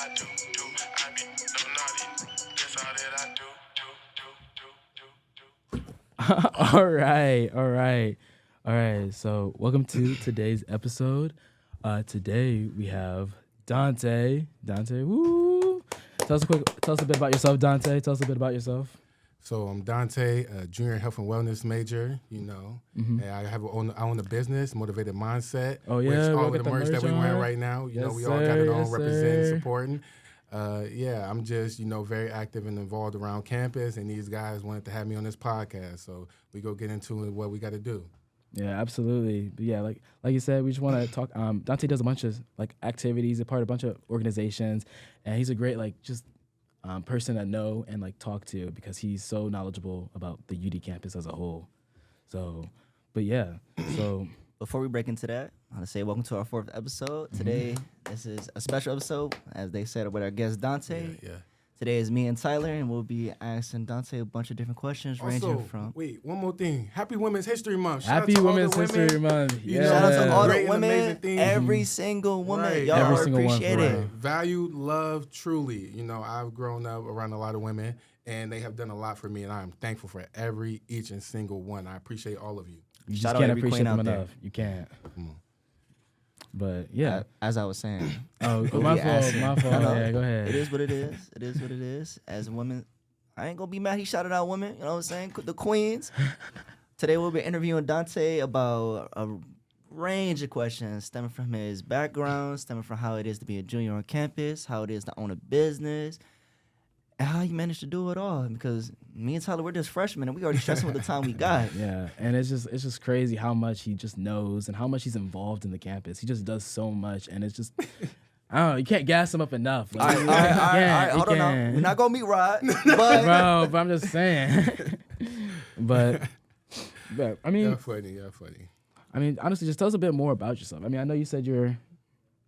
I do. I be so naughty. That's all that I do. All right. So, welcome to today's episode. Today we have Duante. Duante, woo! Tell us a bit about yourself, Duante. Tell us a bit about yourself. So I'm Duante, a junior health and wellness major, and I own a business, Motivated Mindset. Oh, yeah, which we all all of got the the merch that we merch wearing on. right now, Yes, we all got it sir. on, Yes, representing, sir. supporting. I'm just, very active and involved around campus, and these guys wanted to have me on this podcast, so we go get into what we got to do. Yeah, absolutely. But yeah, like you said, we just want to talk. Dante does a bunch of activities, a part of a bunch of organizations, and he's a great person to know and talk to because he's so knowledgeable about the UD campus as a whole. So, but yeah, so Before we break into that, I want to say welcome to our 4th episode. Today, this is a special episode, as they said, with our guest Dante. Yeah. Today is me and Tyler, and we'll be asking Dante a bunch of different questions ranging from... Wait, one more thing. Happy Women's History Month. Shout out happy to all the Women's women. History Month. Yeah. Shout out to all Great the and women, amazing things. every single woman. Right. Y'all Every are single one, appreciated. for real. Valued, loved, truly. I've grown up around a lot of women, and they have done a lot for me, and I'm thankful for each and single one. I appreciate all of you. You just Shout out can't every appreciate queen them out there. enough. You can't. Come on. But yeah. As I was saying. Oh, we'll my be fault. asking- My fault. I know. Yeah, go ahead. It is what it is. It is what it is. As a woman, I ain't gonna be mad he shouted out women. You know what I'm saying? The queens. Today we'll be interviewing Dante about a range of questions stemming from his background, stemming from how it is to be a junior on campus, how it is to own a business, and how he managed to do it all. Because me and Tyler, we're just freshmen, and we already stressing with the time we got. Yeah, and it's just crazy how much he just knows and how much he's involved in the campus. He just does so much, and it's just I don't know. You can't gas him up enough. All right. Hold on now. We're not gonna meet Rod, but bro. But I'm just saying. but I mean, You're funny. I mean, honestly, just tell us a bit more about yourself. I mean, I know you said you're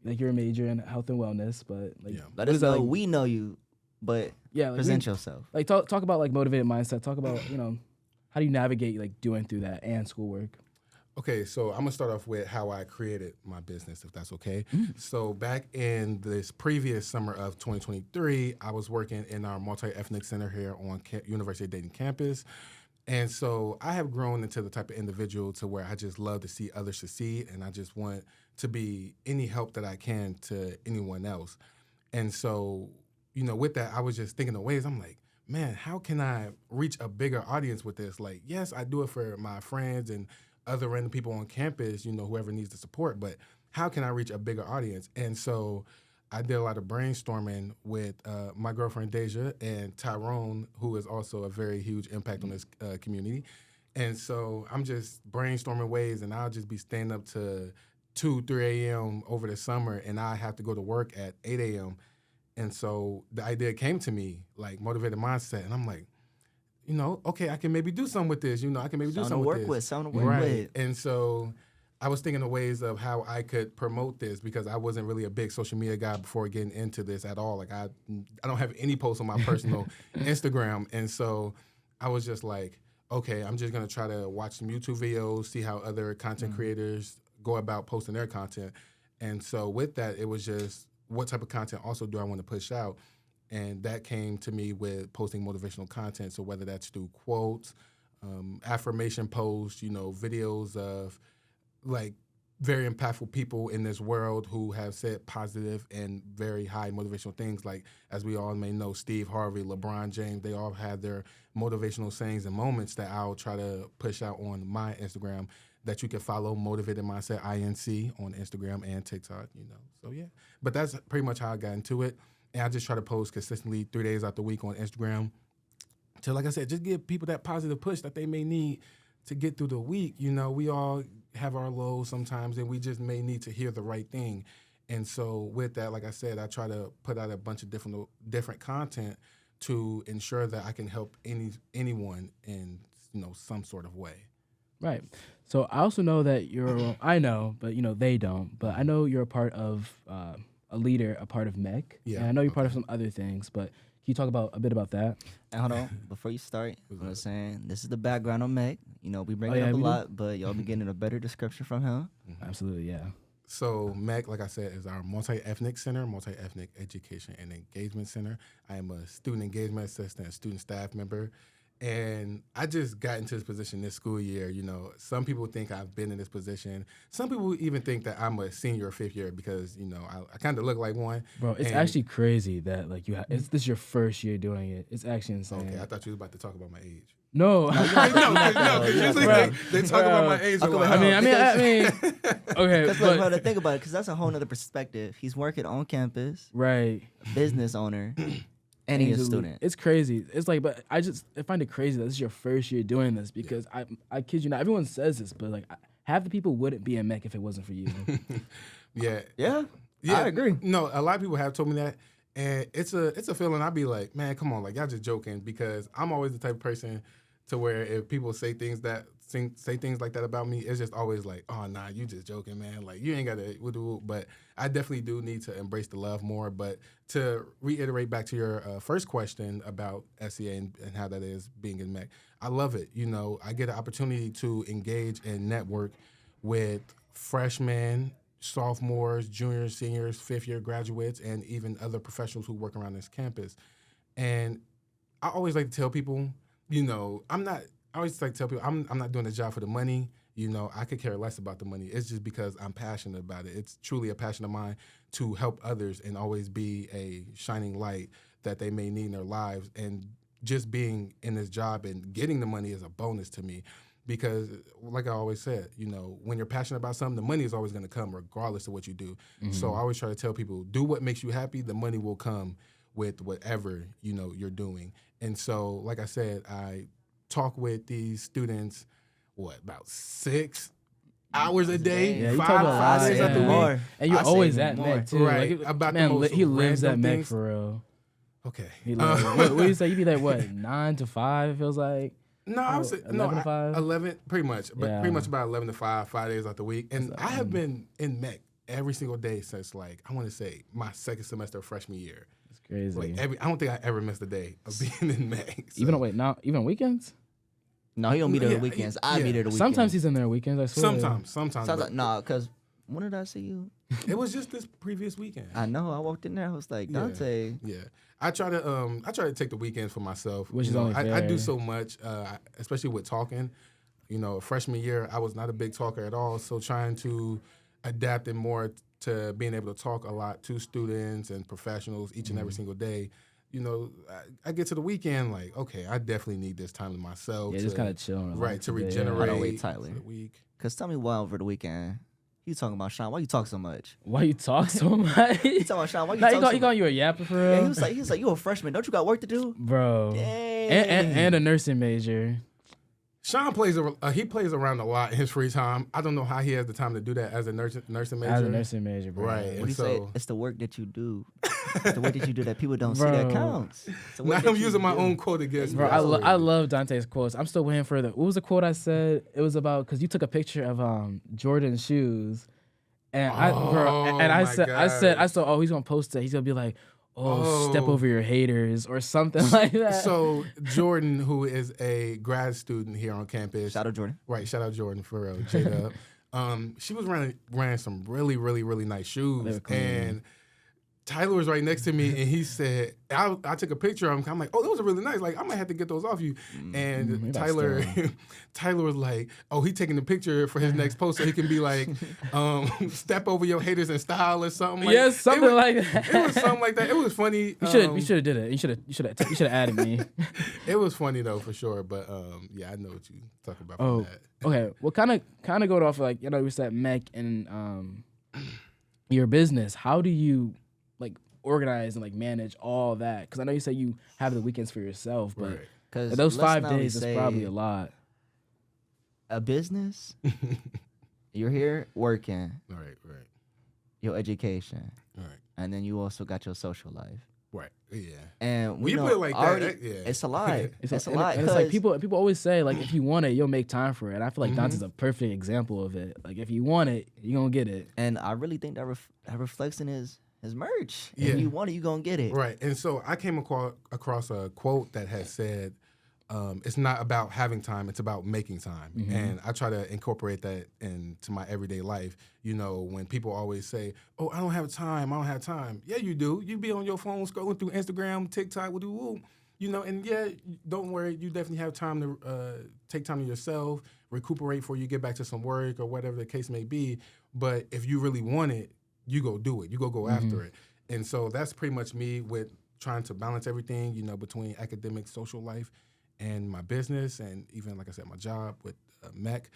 a major in health and wellness, but Yeah. let what us is that know like? we know you, but Yeah, present yourself. talk about motivated mindset. Talk about how do you navigate doing through that and schoolwork. Okay, so I'm gonna start off with how I created my business, if that's okay. So back in this previous summer of 2023, I was working in our multi-ethnic center here on University of Dayton campus. And so I have grown into the type of individual to where I just love to see others succeed, and I just want to be any help that I can to anyone else. And so, with that, I was just thinking of ways. I'm like, man, how can I reach a bigger audience with this? Like, yes, I do it for my friends and other random people on campus, whoever needs the support, but how can I reach a bigger audience? And so I did a lot of brainstorming with my girlfriend Deja and Tyrone, who is also a very huge impact on this community. And so I'm just brainstorming ways, and I'll just be staying up to 2, 3 a.m. over the summer, and I have to go to work at 8 a.m. And so the idea came to me, like Motivated Mindset, and I'm like, okay, I can maybe do something with this. I can maybe do something with this. Something to work with. And so I was thinking of ways of how I could promote this because I wasn't really a big social media guy before getting into this at all. Like I don't have any posts on my personal Instagram. And so I was just like, okay, I'm just going to try to watch some YouTube videos, see how other content creators go about posting their content. And so with that, it was just what type of content also do I want to push out? And that came to me with posting motivational content. So whether that's through quotes, affirmation posts, videos of very impactful people in this world who have said positive and very high motivational things. Like, as we all may know, Steve Harvey, LeBron James, they all have their motivational sayings and moments that I'll try to push out on my Instagram that you can follow, Motivated Mindset INC on Instagram and TikTok, So, yeah. But that's pretty much how I got into it. And I just try to post consistently 3 days out the week on Instagram to, like I said, just give people that positive push that they may need to get through the week. We all have our lows sometimes, and we just may need to hear the right thing. And so with that, like I said, I try to put out a bunch of different content to ensure that I can help anyone in some sort of way. Right. So I also know that I know, but they don't. But I know you're a part of a leader, a part of MEC. Yeah, And I know you're part of some other things, but can you talk a bit about that? And hold on, before you start, you know what I'm saying? This is the background on Meg. We bring it yeah, up a we do? lot, but y'all be getting a better description from him. Absolutely, yeah. So MEC, like I said, is our multi-ethnic center, multi-ethnic education and engagement center. I am a student engagement assistant, a student staff member. And I just got into this position this school year. You know, some people think I've been in this position. Some people even think that I'm a senior or fifth year because, you know, I kind of look like one. Bro, it's actually crazy that like this is your first year doing it. It's actually insane. Okay, I thought you was about to talk about my age. No. No, because usually they talk about my age a lot. I mean, okay. Because look, to think about it, because that's a whole nother perspective. He's working on campus, Right. a business owner, and he's a student. It's I find it crazy that this is your first year doing this because I kid you not, everyone says this, but like half the people wouldn't be in MEC if it wasn't for you. Yeah, I agree. No, a lot of people have told me that, and it's a feeling. I'd be like, man, come on, like y'all just joking, because I'm always the type of person to where if people say things like that about me, it's just always like, oh nah, you just joking, man. Like you ain't gotta. But I definitely do need to embrace the love more. But to reiterate back to your first question about SEA and how that is being in MEC, I love it. You know, I get an opportunity to engage and network with freshmen, sophomores, juniors, seniors, fifth year graduates, and even other professionals who work around this campus. And I always like to tell people, you know, I always like to tell people I'm not doing the job for the money. You know, I could care less about the money. It's just because I'm passionate about it. It's truly a passion of mine to help others and always be a shining light that they may need in their lives. And just being in this job and getting the money is a bonus to me. Because, like I always said, you know, when you're passionate about something, the money is always going to come regardless of what you do. Mm-hmm. So I always try to tell people, do what makes you happy. The money will come with whatever, you know, you're doing. And so, like I said, I talk with these students, about 6 hours a day, yeah, 5 days at the week. And you're always at MEC, too. Right. Like, about man, the most he lives at MEC things. for real. Okay. What do you say? You be like, what, 9 to 5, it feels like? No, I would say 11 to 5? 11, pretty much. But pretty much about 11 to 5, 5 days out the week. And I have been in MEC every single day since, like, I want to say my second semester of freshman year. It's crazy. Like I don't think I ever missed a day of being in MEC. So. Even weekends? No, he don't be there the weekends. I be there the weekends. Sometimes he's in there weekends, I swear. Sometimes. Sounds like, nah, because when did I see you? It was just this previous weekend. I know. I walked in there. I was like, Duante. Yeah. I try to take the weekends for myself. Which is only fair. I do so much, especially with talking. You know, freshman year, I was not a big talker at all. So trying to adapt it more to being able to talk a lot to students and professionals each and every single day. You know, I get to the weekend like, okay, I definitely need this time to myself. Yeah, just kind of chilling. Right, to regenerate. I don't wait, Tyler. For the week. Because tell me why over the weekend. You talking about Sean? Why you talk so much? Why you talk so much? You talking about Sean? Why you talk so much? He calling you a yapper for real? Yeah, he was like, you a freshman. Don't you got work to do? Bro. Dang. And a nursing major. Sean plays around a lot in his free time. I don't know how he has the time to do that as a nursing major. As a nursing major, bro. Right. What do you say? It's the work that you do. It's the work that you do that people don't see that counts. Now I'm using my own quote against bro. I love Dante's quotes. I'm still waiting for what was the quote I said? It was about, because you took a picture of Jordan shoes. And I said, oh, he's gonna post it. He's gonna be like, step over your haters or something like that. So Jordan, who is a grad student here on campus, shout out Jordan. Right, shout out Jordan for real, J-Dub. She was wearing some really, really, really nice shoes, and Tyler was right next to me, and he said, I took a picture of him. I'm like, oh, those are really nice. Like, I might have to get those off you. And Tyler was like, oh, he taking the picture for his next post so he can be like, step over your haters in style or something. Like, yes, something like that. It was something like that. It was funny. You should have did it. You should have added me. It was funny though, for sure. But yeah, I know what you talk about. From that. Okay. Well, kind of going off like, you know, we said MEC and your business. How do you like organize and like manage all that? Because I know you say you have the weekends for yourself, but those 5 days is probably a lot. A business, you're here working, right, your education, right, and then you also got your social life, right, yeah. And when you put it like that, yeah. it's a lot. It's a lot. And it's like people always say like, if you want it, you'll make time for it. I feel like Dante's a perfect example of it. Like if you want it, you're gonna get it. And I really think that reflects in his merch. Yeah. If you want it, you gonna get it. Right. And so I came across a quote that had said, it's not about having time, it's about making time. And I try to incorporate that into my everyday life. You know, when people always say, oh, I don't have time. Yeah, you do. You be on your phone scrolling through Instagram, TikTok, woo. You know, and yeah, don't worry, you definitely have time to take time to yourself, recuperate before you get back to some work or whatever the case may be. But if you really want it, you go do it. You go after it. And so that's pretty much me with trying to balance everything, you know, between academic, social life, and my business, and even, like I said, my job with MEC.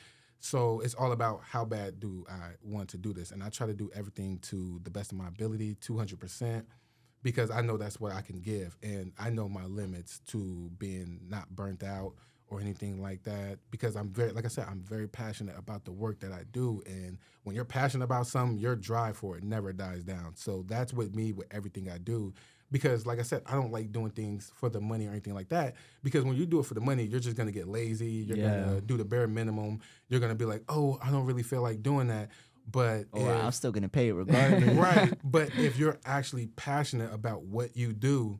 So it's all about how bad do I want to do this. And I try to do everything to the best of my ability, 200%, because I know that's what I can give. And I know my limits to being not burnt out or anything like that, because I'm very passionate about the work that I do. And when you're passionate about something, your drive for it never dies down. So that's with me with everything I do. Because, like I said, I don't like doing things for the money or anything like that. Because when you do it for the money, you're just going to get lazy. You're going to do the bare minimum. You're going to be like, oh, I don't really feel like doing that. But I'm still going to pay it regardless. Right. But if you're actually passionate about what you do,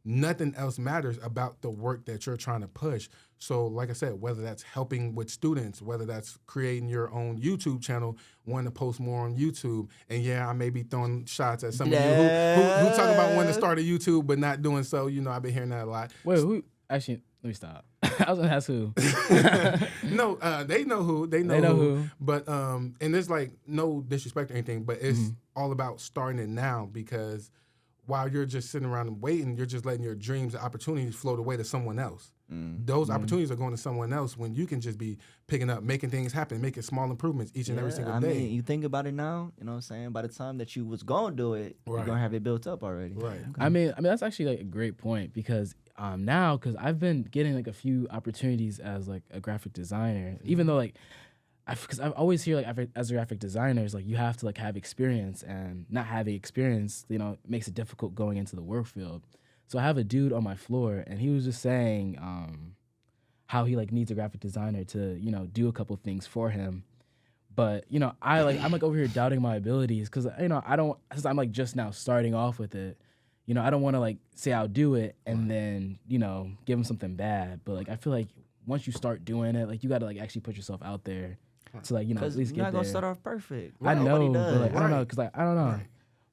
nothing else matters about the work that you're trying to push. So, like I said, whether that's helping with students, whether that's creating your own YouTube channel, wanting to post more on YouTube, and yeah, I may be throwing shots at some of you who talk about wanting to start a YouTube but not doing so. You know, I've been hearing that a lot. Wait, who? Actually, let me stop. I was gonna ask who. No, they know who. They know who. But and there's like no disrespect or anything, but it's all about starting it now, because while you're just sitting around and waiting, you're just letting your dreams and opportunities float away to someone else. Those opportunities are going to someone else when you can just be picking up, making things happen, making small improvements each and every single day. I mean, you think about it now, you know what I'm saying? By the time that you was going to do it, you're going to have it built up already. Right. Okay. I mean, that's actually like a great point, because now, because I've been getting like a few opportunities as like a graphic designer, even though like, because I always hear like as a graphic designer, it's like you have to like have experience, and not having experience, you know, makes it difficult going into the work field. So I have a dude on my floor, and he was just saying how he like needs a graphic designer to, you know, do a couple things for him. But, you know, I'm like over here doubting my abilities, because, you know, since I'm like just now starting off with it, you know, I don't want to like say I'll do it and then, you know, give him something bad. But like, I feel like once you start doing it, like you got to like actually put yourself out there to like, you know, at least get there. You're not going to start off perfect. I know, but like, I don't know, Right. because like, I don't know. Right.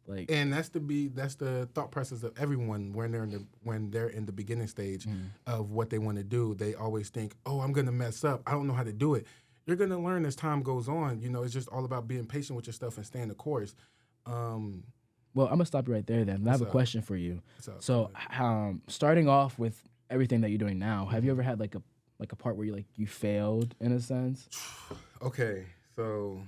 Like, And that's the thought process of everyone when they're in the beginning stage of what they want to do. They always think, oh, I'm gonna mess up. I don't know how to do it. You're gonna learn as time goes on. You know, it's just all about being patient with your stuff and staying the course. well, I'm gonna stop you right there then. I have a question for you. What's up? So, starting off with everything that you're doing now, have you ever had like a part where you failed in a sense? Okay, so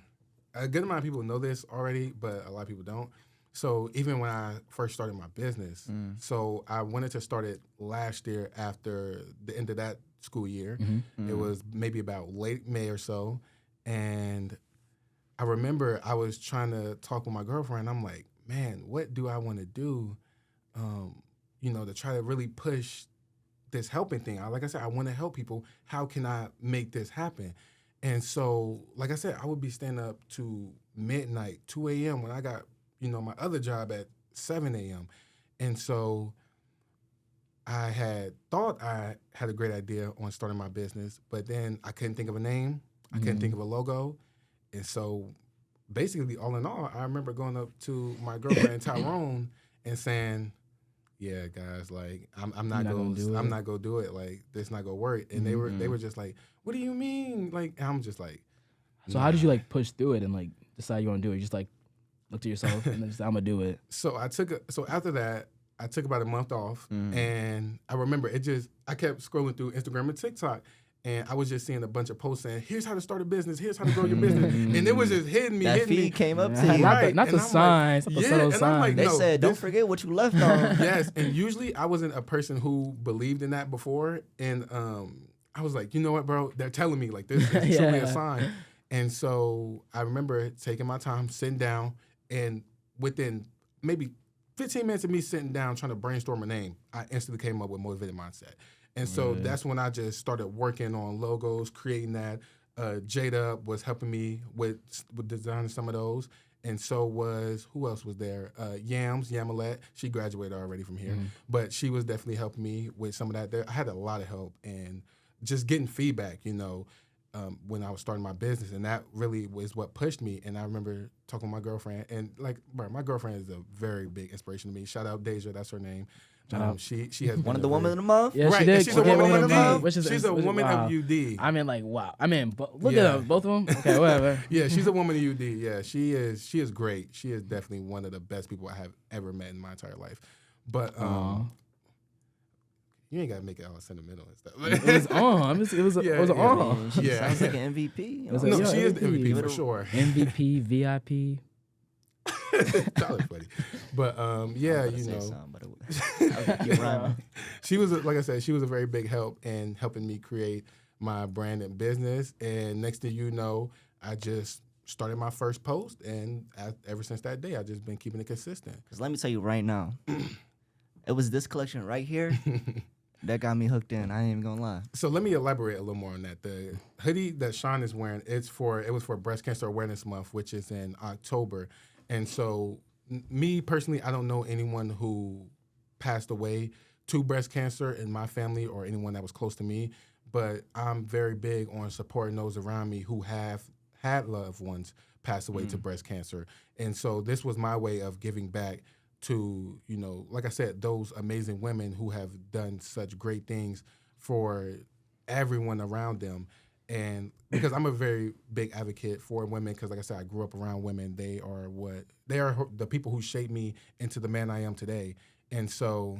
a good amount of people know this already, but a lot of people don't. So even when I first started my business, so I wanted to start it last year after the end of that school year. It was maybe about late May or so. And I remember I was trying to talk with my girlfriend. I'm like, man, what do I want to do, you know, to try to really push this helping thing? Like I said, I want to help people. How can I make this happen? And so, like I said, I would be staying up to midnight, 2 a.m. when I got, you know, my other job at 7 a.m. And so I had thought I had a great idea on starting my business, but then I couldn't think of a name. I couldn't think of a logo. And so basically, all in all, I remember going up to my girlfriend, Tyrone, and saying, yeah, guys, like, I'm not gonna do it. Like, this not gonna work. And they were just like, what do you mean? Like, and I'm just like, So how did you like push through it and like decide you want to do it? You just like look to yourself and then just, I'm gonna do it. So after that, I took about a month off, and I remember I kept scrolling through Instagram and TikTok, and I was just seeing a bunch of posts saying, here's how to start a business, here's how to grow your business, and it was just hitting me. That feed came up to you. Right. Not the signs, not the subtle and I'm like, signs. They no, said, don't forget what you left on. Yes, and usually I wasn't a person who believed in that before, and I was like, you know what, bro? They're telling me like this is truly a sign. And so I remember taking my time, sitting down, and within maybe 15 minutes of me sitting down trying to brainstorm a name, I instantly came up with Motivated Mindset. And so that's when I just started working on logos, creating that. Jada was helping me with designing some of those. and so was, who else was there? Yamalette. She graduated already from here, but she was definitely helping me with some of that. There, I had a lot of help and just getting feedback, when I was starting my business, and that really was what pushed me. And I remember talking with my girlfriend, and like, bro, my girlfriend is a very big inspiration to me. Shout out Deja, that's her name. She has One been of the a women very- of the month. Yeah, Right, she did. and she's She a did woman win of the UD. month, She's a woman wow. of UD. I mean, like, wow. I mean, look Yeah. at them, both of them. Okay, whatever. Yeah, she's a woman of UD. Yeah, she is great. She is definitely one of the best people I have ever met in my entire life. But Aw. you ain't gotta make it all sentimental and stuff. It was on. It was Yeah, it was yeah. on. She Yeah. sounds like an MVP. You know? It was No, Yeah, she is the MVP. MVP for sure. MVP, VIP. Tyler's funny, but yeah, I was you gonna know, say something, but you're rhyming. she was like I said, she was a very big help in helping me create my brand and business. And next thing you know, I just started my first post, and ever since that day, I've just been keeping it consistent. Because let me tell you right now, it was this collection right here that got me hooked in. I ain't even gonna lie. So let me elaborate a little more on that. The hoodie that Sean is wearing, it was for Breast Cancer Awareness Month, which is in October. And so me personally, I don't know anyone who passed away to breast cancer in my family or anyone that was close to me, but I'm very big on supporting those around me who have had loved ones pass away to breast cancer. And so this was my way of giving back to, like I said, those amazing women who have done such great things for everyone around them. And because I'm a very big advocate for women, because like I said, I grew up around women. They are the people who shaped me into the man I am today. And so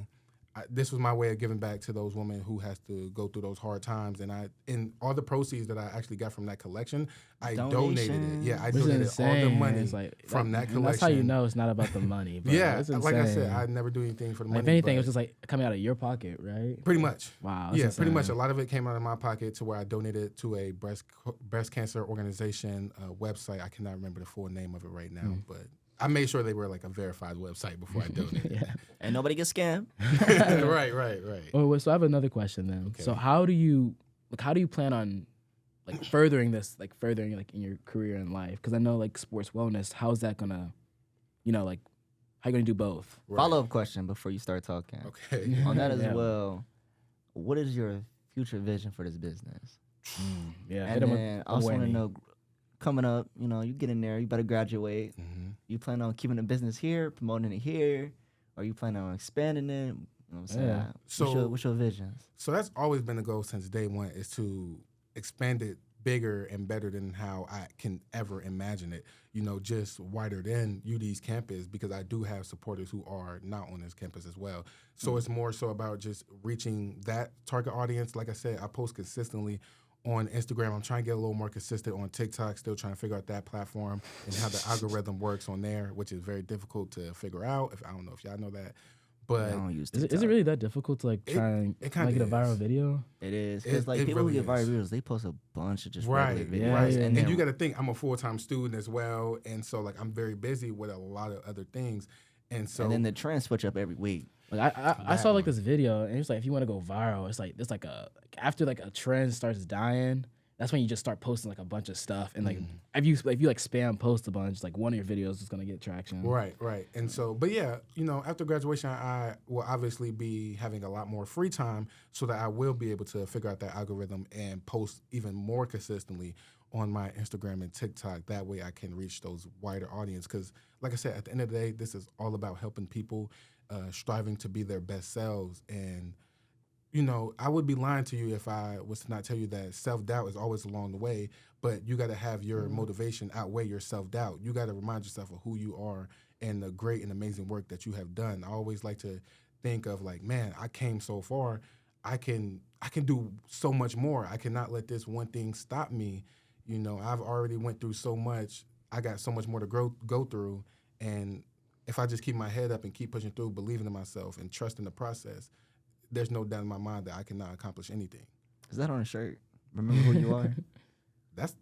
this was my way of giving back to those women who has to go through those hard times. And all the proceeds that I actually got from that collection, I donated it. Yeah, I Which is donated all the insane. money It's like, from that and collection. that's how you know it's not about the money. But Yeah, it's like I said, insane. I never do anything for the Like, money. if anything, it but- was just like coming out of your pocket, right? Pretty much. Wow. Yeah, that's pretty much. A insane. lot of it came out of my pocket to where I donated to a breast cancer organization website. I cannot remember the full name of it right now, but I made sure they were like a verified website before I donated. Yeah. And nobody gets scammed. Right. Oh, wait, so I have another question then. Okay. So how do you plan on furthering in your career and life? Because I know like sports wellness, how's that gonna, how you gonna do both? Right. Follow-up question before you start talking. Okay. On that as Yeah. well, what is your future vision for this business? Yeah. And then I also want to know, coming up, you get in there, you better graduate. Mhm. You plan on keeping the business here, promoting it here, or you plan on expanding it? You know what I'm saying? Yeah. What's your visions? So that's always been the goal since day one, is to expand it bigger and better than how I can ever imagine it. Just wider than UD's campus, because I do have supporters who are not on this campus as well. So it's more so about just reaching that target audience. Like I said, I post consistently on Instagram. I'm trying to get a little more consistent on TikTok, still trying to figure out that platform and how the algorithm works on there, which is very difficult to figure out. I don't know if y'all know that. But I don't use Is TikTok. it really that difficult to try and it kinda get a viral is. video? It is. Because It people really who get viral is. videos, they post a bunch of just Right, regular videos. Yeah, right. yeah. And then you got to think, I'm a full-time student as well, and so I'm very busy with a lot of other things, and so and then the trends switch up every week. Like I saw this video and it's like if you want to go viral, it's like there's after a trend starts dying, that's when you just start posting a bunch of stuff, and if you spam post a bunch, one of your videos is gonna get traction. Right. And so, but yeah, after graduation, I will obviously be having a lot more free time so that I will be able to figure out that algorithm and post even more consistently on my Instagram and TikTok. That way I can reach those wider audience. Because like I said, at the end of the day, this is all about helping people striving to be their best selves. And I would be lying to you if I was to not tell you that self-doubt is always along the way, but you got to have your motivation outweigh your self-doubt. You got to remind yourself of who you are and the great and amazing work that you have done. I always like to think of man, I came so far. I can do so much more. I cannot let this one thing stop me. I've already went through so much. I got so much more to go through. And if I just keep my head up and keep pushing through, believing in myself and trusting the process, there's no doubt in my mind that I cannot accomplish anything. Is that on a shirt? Remember who you are? That's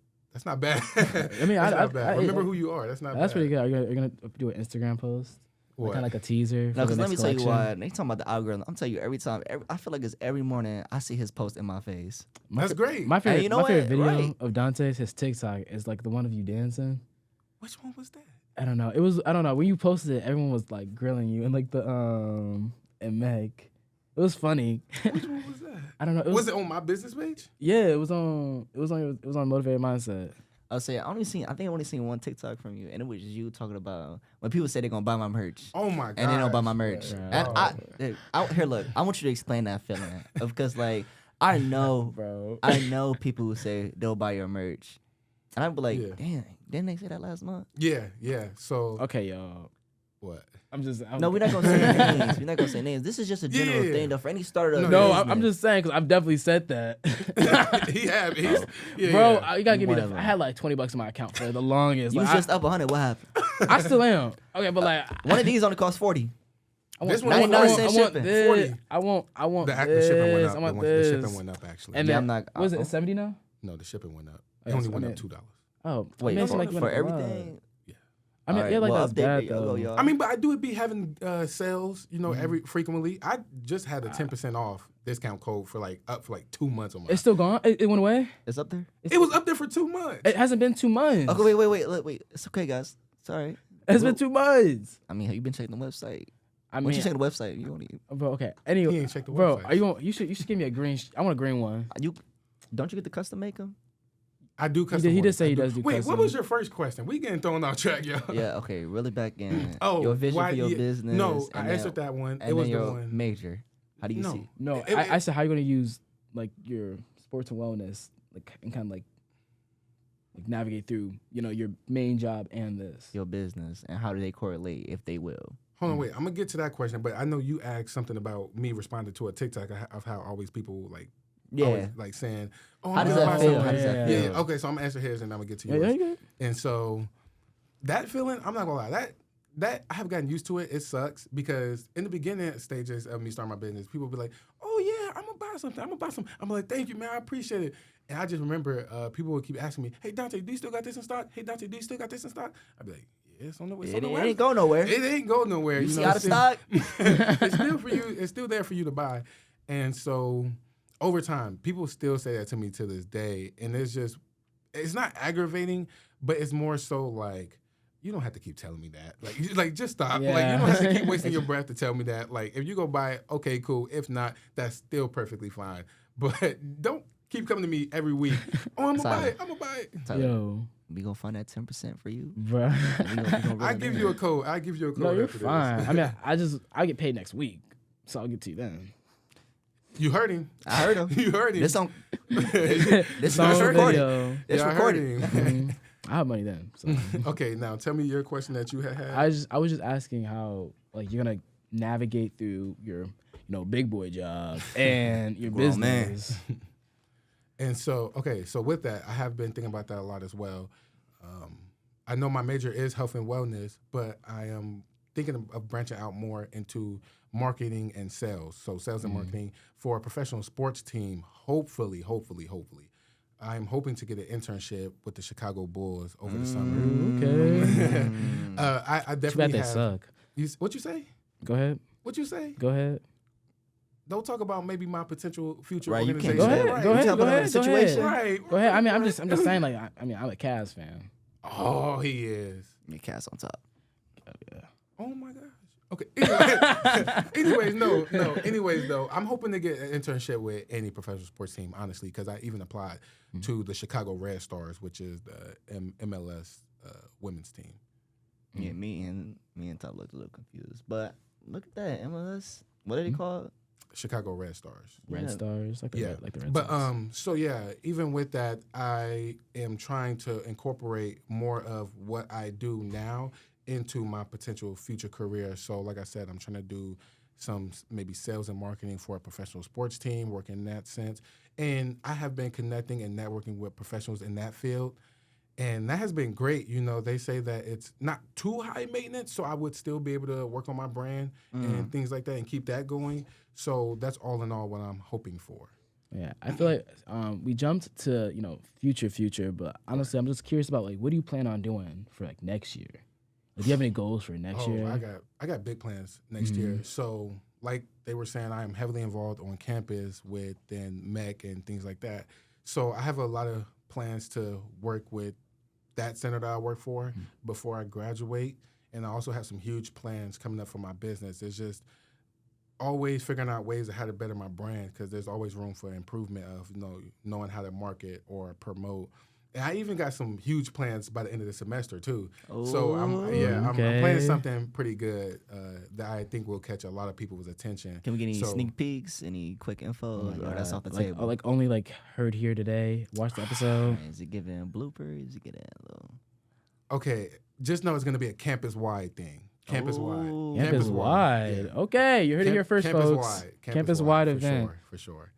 not bad. I mean, that's not bad. Remember who you are. That's not bad. That's pretty good. Are you gonna do an Instagram post? What? Kind of a teaser. No, for because the let next me tell you collection? why. They talking about the algorithm. I'm telling you, every time, I feel like it's every morning I see his post in my face. That's great. My favorite, you know my favorite what? video Right. of Dante's, his TikTok, is the one of you dancing. Which one was that? I don't know. It was I don't know. When you posted it, everyone was like grilling you and like the and Meg. It was funny. Which one was that? I don't know. Was it on my business page? Yeah, it was on Motivated Mindset. I'll say I think I only seen one TikTok from you, and it was you talking about when people say they're gonna buy my merch. Oh my god! And they don't buy my merch. Yeah. And here, look, I want you to explain that feeling because like I know, Bro. I know people who say they'll buy your merch, and I'd be like, Yeah. damn, didn't they say that last month? Yeah. So Okay, y'all. what? No, we're not gonna say names. We're not gonna say names. This is just a general Yeah. thing though for any startup. No, I'm just saying because I've definitely said that. Bro, You gotta give me Whatever. I had like $20 in my account for the longest. You Like, was just up 100. What happened? I still am. Okay, but like One of these only cost 40. I want This one I want- 99 I cent want shipping. this. 40. I want the this. shipping went up. I want the this. shipping went up actually. And Yeah, then I'm not- was it 70 now? No, the shipping went up. Oh, It only so went I up mean- $2. Oh, Wait, I mean, it's for, like went for up a lot. everything. I mean, All yeah, right, like well, that's update bad it, y'all, though. y'all. I mean, but I do be having sales, every frequently. I just had a 10% off discount code for up for 2 months on my. It's still gone. It went away. It's up there. It was up there for 2 months. It hasn't been 2 months. Okay, wait. It's okay, guys. It's all right. It's been 2 months. I mean, have you been checking the website? I Once mean, you check the website, you don't even. bro. Okay. Anyway, He ain't checked the bro, website. are you going? You should give me a green. I want a green one. Don't you get the custom make them? I do custom. He did orders. say I he does do Wait, custom. what was your first question? We getting thrown off track, yo. Yeah. Okay. Really back in. Oh, your vision why- for your yeah, business. No, and I answered that one. And It was then the your one. major. How do you No. see? No, I said how you gonna use like your sports and wellness and kind of like navigate through your main job and this. Your business and how do they correlate if they will? Hold on, wait. I'm gonna get to that question, but I know you asked something about me responding to a TikTok of how always people always, saying, "Oh, How I'm does gonna that buy feel? something." How does that Yeah. feel? Okay, so I'm gonna answer his and I'm gonna get to Yeah, yours. you good. And so that feeling, I'm not gonna lie, that I have gotten used to it. It sucks because in the beginning stages of me starting my business, people be like, "Oh yeah, I'm gonna buy something. I'm gonna buy something." I'm like, "Thank you, man. I appreciate it." And I just remember people would keep asking me, "Hey Dante, do you still got this in stock? Hey Dante, do you still got this in stock?" I'd be like, "Yeah, it's on the way." It ain't go nowhere. It ain't go nowhere. You see know, out of stock? it's still for you. It's still there for you to buy. And so over time, people still say that to me to this day. And it's not aggravating, but it's more so like, you don't have to keep telling me that. Like just stop. Yeah. Like, you don't have to keep wasting your breath to tell me that. Like, if you go buy it, okay, cool. If not, that's still perfectly fine. But don't keep coming to me every week. Oh, I'm going to buy it. I'm going to buy it. Tyler, Yo, we gonna find that 10% for you. bro. I give you a code. I give you a code. No, you're after this. fine. I mean, I get paid next week, so I'll get to you then. You heard him. I heard him. You heard him. This on. This This Song is recorded. video. It's Yeah, I heard recorded. him. I have money then. So Okay, now tell me your question that you had. I was just asking how like you're gonna navigate through your big boy job and your Grown man. business. And so, okay, so with that, I have been thinking about that a lot as well. I know my major is health and wellness, but I am thinking of branching out more into marketing and sales. So sales and marketing for a professional sports team, hopefully. I'm hoping to get an internship with the Chicago Bulls over the summer. Okay. I Too bad definitely they have. suck. What you say? Go ahead. What you say? Go ahead. Don't talk about maybe my potential future Right, you organization. can't Go ahead. Right. Go ahead. tell Go them the ahead. Go situation. ahead. Right. Go ahead. I mean, I'm just saying like I'm a Cavs fan. Oh, he is. Your cat's on top. Oh my gosh. Okay. Anyway, Anyways, though, I'm hoping to get an internship with any professional sports team, honestly, because I even applied to the Chicago Red Stars, which is the MLS women's team. Yeah, me and Top looked a little confused, but look at that MLS. What did he call it? Chicago Red Stars. Red Yeah. Stars, like the Yeah. Red But Sox. so yeah, even with that, I am trying to incorporate more of what I do now into my potential future career. So like I said, I'm trying to do some maybe sales and marketing for a professional sports team, work in that sense. And I have been connecting and networking with professionals in that field. And that has been great. They say that it's not too high maintenance, so I would still be able to work on my brand and things like that and keep that going. So that's all in all what I'm hoping for. Yeah, I feel like we jumped to future, but honestly, I'm just curious about like what do you plan on doing for like next year? Like, do you have any goals for next year? I got big plans next year. So like they were saying, I am heavily involved on campus with MEC and things like that. So I have a lot of plans to work with that center that I work for before I graduate. And I also have some huge plans coming up for my business. It's just always figuring out ways of how to better my brand because there's always room for improvement of knowing how to market or promote. And I even got some huge plans by the end of the semester too. So I'm planning something pretty good that I think will catch a lot of people's attention. Can we get any sneak peeks, any quick info, or that's off the like, table? only heard here today. Watch the episode. Is it giving bloopers? Is it getting a little? Okay, just know it's going to be a campus-wide thing. Campus-wide. Campus-wide. Yeah. Okay, you heard it here first, folks. Campus-wide. Campus-wide event. For sure.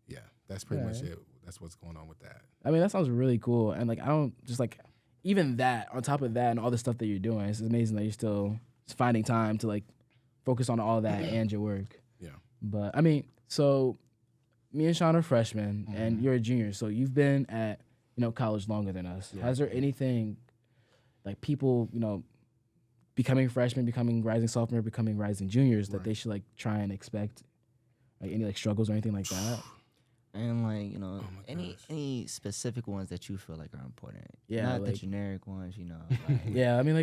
Yeah, that's pretty much it. That's what's going on with that. I mean, that sounds really cool. And I don't just even that on top of that and all the stuff that you're doing, it's amazing that you're still finding time to focus on all that and your work. Yeah. But I mean, so me and Sean are freshmen and you're a junior. So you've been at, college longer than us. Yeah. Has there anything people, becoming freshmen, becoming rising sophomore, becoming rising juniors that they should try and expect any struggles or anything like that? And any specific ones that you feel are important. Yeah, not the generic ones, yeah, I mean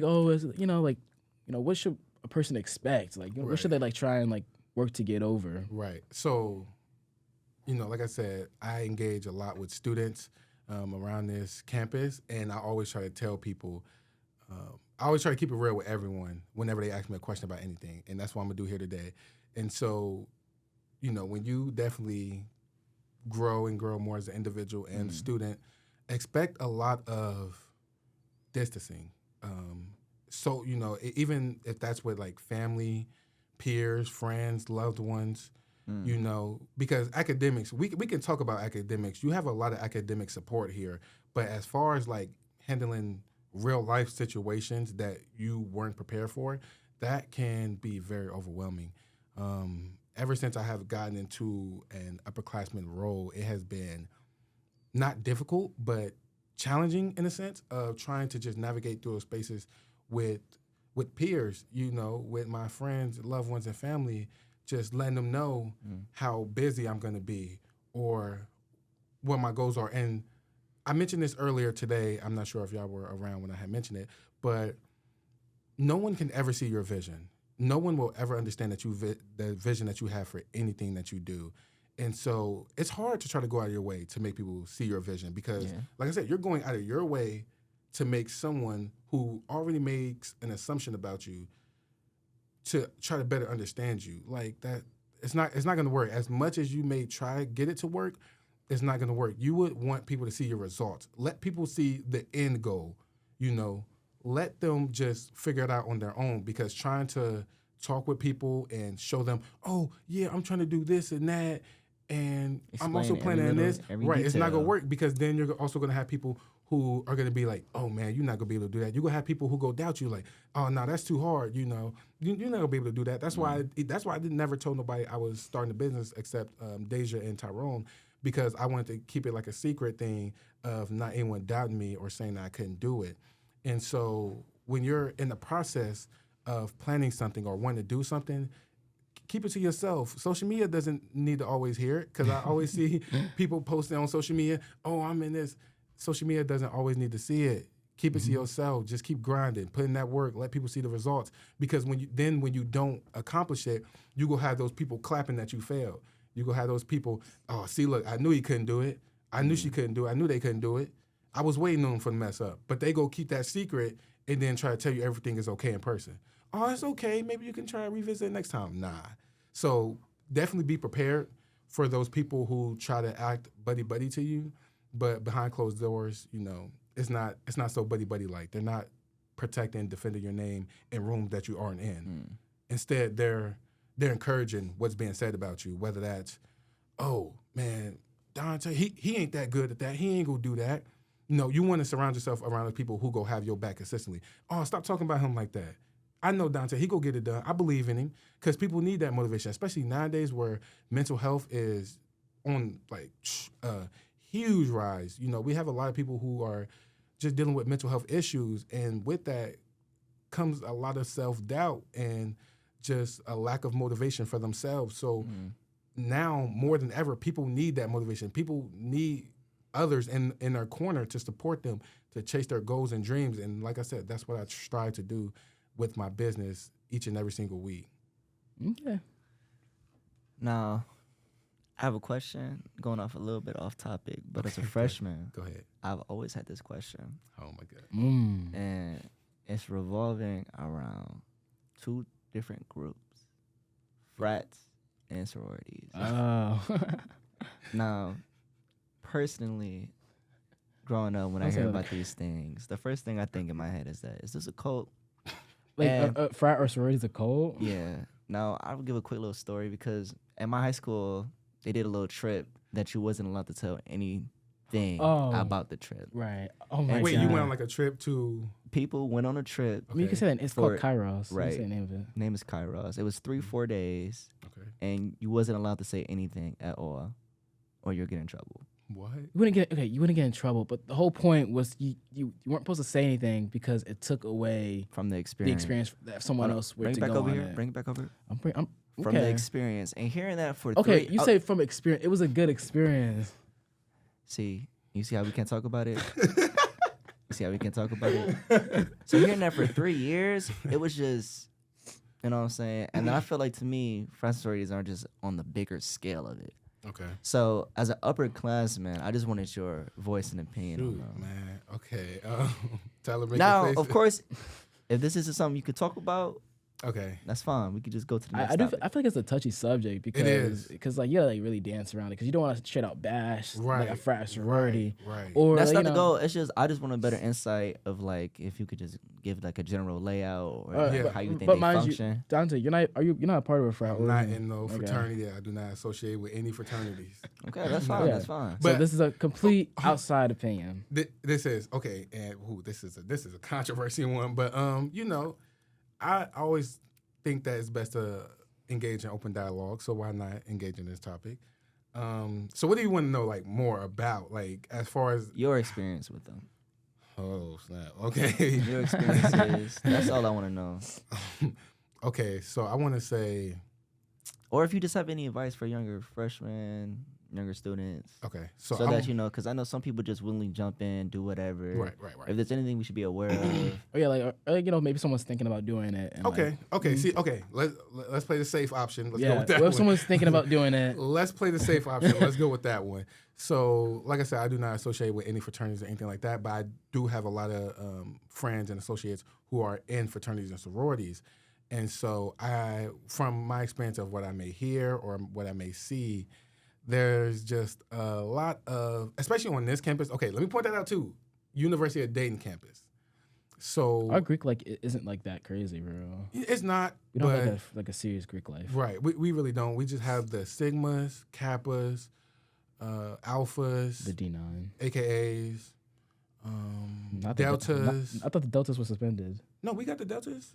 what should a person expect? What should they try and work to get over? Right. So, like I said, I engage a lot with students around this campus, and I always try to tell people. I always try to keep it real with everyone whenever they ask me a question about anything, and that's what I'm gonna do here today. And so, when you definitely grow more as an individual and student, expect a lot of distancing. So, even if that's with family, peers, friends, loved ones, because academics, we can talk about academics. You have a lot of academic support here, but as far as handling real life situations that you weren't prepared for, that can be very overwhelming. Ever since I have gotten into an upperclassman role, it has been not difficult, but challenging in a sense of trying to just navigate through those spaces with peers, with my friends, loved ones, and family, just letting them know how busy I'm going to be or what my goals are. And I mentioned this earlier today. I'm not sure if y'all were around when I had mentioned it, but no one can ever see your vision. No one will ever understand that the vision that you have for anything that you do. And so it's hard to try to go out of your way to make people see your vision because, like I said, you're going out of your way to make someone who already makes an assumption about you to try to better understand you. That it's not going to work. As much as you may try to get it to work, it's not going to work. You would want people to see your results. Let people see the end goal, Let them just figure it out on their own because trying to talk with people and show them, oh, yeah, I'm trying to do this and that, and I'm also planning on this. Right, it's not going to work because then you're also going to have people who are going to be like, oh, man, you're not going to be able to do that. You're going to have people who go doubt you like, oh, no, that's too hard, You're not going to be able to do that. That's why I never told nobody I was starting a business except Deja and Tyrone because I wanted to keep it like a secret thing of not anyone doubting me or saying that I couldn't do it. And so when you're in the process of planning something or wanting to do something, keep it to yourself. Social media doesn't need to always hear it because I always see people posting on social media, oh, I'm in this. Social media doesn't always need to see it. Keep it to yourself. Just keep grinding, put in that work, let people see the results. Because when you don't accomplish it, you go have those people clapping that you failed. You go have those people, oh, see, look, I knew he couldn't do it. I knew she couldn't do it. I knew they couldn't do it. I was waiting on them for the mess up. But they go keep that secret and then try to tell you everything is okay in person. Oh, it's okay. Maybe you can try to revisit it next time. Nah. So definitely be prepared for those people who try to act buddy-buddy to you. But behind closed doors, it's not so buddy-buddy like. They're not protecting and defending your name in rooms that you aren't in. Instead, they're encouraging what's being said about you, whether that's, oh, man, Duante, he ain't that good at that. He ain't going to do that. You want to surround yourself around the people who go have your back consistently. Oh, stop talking about him like that. I know Duante, he go get it done. I believe in him because people need that motivation, especially nowadays where mental health is on huge rise. We have a lot of people who are just dealing with mental health issues, and with that comes a lot of self-doubt and just a lack of motivation for themselves. So now more than ever, people need that motivation. People need others in their corner to support them to chase their goals and dreams. And like I said, that's what I strive to do with my business each and every single week. Okay. Now, I have a question going off a little bit off topic, but as a freshman, Go ahead. I've always had this question, Oh my God. and it's revolving around two different groups, frats and sororities. Oh. Now, personally, growing up, when I hear about these things, the first thing I think in my head is this a cult? Like And- frat or sorority is a cult? Yeah. Now, I will give a quick little story because at my high school, they did a little trip that you wasn't allowed to tell anything about the trip. Right. Oh my Wait, God. you went on like a trip to? People went on a trip. I mean, you can say that. It's For- called Kairos. You can right. say the name of it. Name is Kairos. It was 3-4 days, Okay. and you wasn't allowed to say anything at all, or you'll get in trouble. What? You wouldn't get in trouble, but the whole point was you weren't supposed to say anything because it took away From the the experience. experience that someone else were Bring to it back go over on here. it. Bring it back over. I'm From the okay. experience. And hearing that for Okay, 3... you say from experience. It was a good experience. See, you see how we can't talk about it? You see how we can't talk about it? So hearing that for 3 years, it was just, you know what I'm saying? And then I feel like, to me, frat sororities aren't just on the bigger scale of it. Okay. So as an upperclassman, I just wanted your voice and opinion on Shoot, them. man. Okay. Tyler, make Now, your face. of course, if this isn't something you could talk about, Okay. that's fine. We could just go to the next I do. topic. I feel like it's a touchy subject because is. like you gotta like really dance around it because you don't want to straight out bash like a Right, frat sorority Right. or That's like, not you the know, goal. It's just I just want a better insight of like if you could just give like a general layout or Yeah. how you think but they mind function. you, Dante, you're not a part of a frat. I'm not or- in no Okay. fraternity. I do not associate with any fraternities. Okay, that's fine. Yeah. That's fine. So But- this is a complete outside opinion. This is okay, and this is a controversial one, but you know, I always think that it's best to engage in open dialogue. So why not engage in this topic? So what do you want to know like more about, like as far as? Your experience with them. Oh snap! Okay, Your experiences. That's all I want to know. okay. So I want to say, Or if you just have any advice for younger freshmen, younger students, okay. so So I'm- that you know, because I know some people just willingly jump in, do whatever. right. If there's anything we should be aware of, Oh yeah, like you know, maybe someone's thinking about doing it. And, Okay, like, okay. See, okay. Let's play the safe option. Let's go yeah. with that Well, if one. someone's thinking about doing it, Let's play the safe option. Let's go with that one. So, like I said, I do not associate with any fraternities or anything like that, but I do have a lot of friends and associates who are in fraternities and sororities. And so, from my experience of what I may hear or what I may see, there's just a lot of, especially on this campus. Okay, let me point that out too. University of Dayton campus. So our Greek life isn't like that crazy, bro. it's not, We don't but have like a serious Greek life. right. We really don't. We just have the sigmas, kappas, alphas, The D9. AKAs, Not the deltas. I thought the deltas were suspended. No, we got the deltas.